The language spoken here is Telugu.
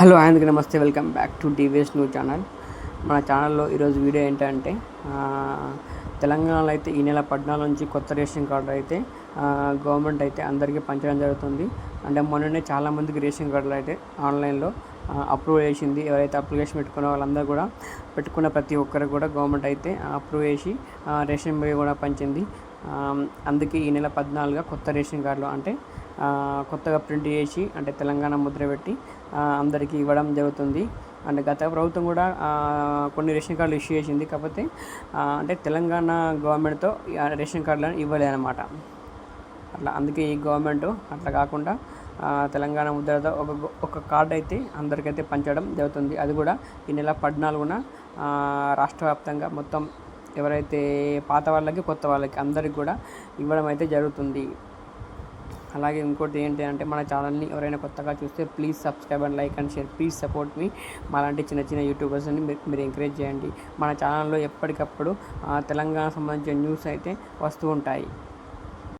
హలో అందరికీ నమస్తే, welcome back to DVS new channel. మన ఛానల్లో ఈరోజు వీడియో ఏంటంటే తెలంగాణలో అయితే ఈ నెల 14 నుంచి కొత్త రేషన్ కార్డు అయితే గవర్నమెంట్ అయితే అందరికీ పంచడం జరుగుతుంది. అంటే మొన్ననే చాలామందికి రేషన్ కార్డులు అయితే ఆన్లైన్లో అప్రూవ్ చేసింది. ఎవరైతే అప్లికేషన్ పెట్టుకున్న వాళ్ళందరూ కూడా పెట్టుకున్న ప్రతి ఒక్కరికి కూడా గవర్నమెంట్ అయితే అప్రూవ్ చేసి రేషన్ బియ్యం కూడా పంచింది. అందుకే ఈ నెల 14 కొత్త రేషన్ కార్డులు అంటే కొత్తగా ప్రింట్ చేసి అంటే తెలంగాణ ముద్ర పెట్టి అందరికీ ఇవ్వడం జరుగుతుంది. అంటే గత ప్రభుత్వం కూడా కొన్ని రేషన్ కార్డులు ఇష్యూ చేసింది, కాకపోతే అంటే తెలంగాణ గవర్నమెంట్తో రేషన్ కార్డులను ఇవ్వలేదన్నమాట. అట్లా అందుకే ఈ గవర్నమెంట్ అట్లా కాకుండా తెలంగాణ ముద్రతో ఒక కార్డు అయితే అందరికైతే పంచడం జరుగుతుంది. అది కూడా ఈ నెల 14న రాష్ట్ర వ్యాప్తంగా మొత్తం ఎవరైతే పాత వాళ్ళకి కొత్త వాళ్ళకి అందరికి కూడా ఇవ్వడం అయితే జరుగుతుంది. అలాగే ఇంకోటి ఏంటి అంటే మన ఛానల్ని ఎవరైనా కొత్తగా చూస్తే please subscribe and like and share. Please support మీ. మాలాంటి చిన్న చిన్న యూట్యూబర్స్ని మీరు ఎంకరేజ్ చేయండి. మన ఛానల్లో ఎప్పటికప్పుడు తెలంగాణ సంబంధించిన న్యూస్ అయితే వస్తూ ఉంటాయి.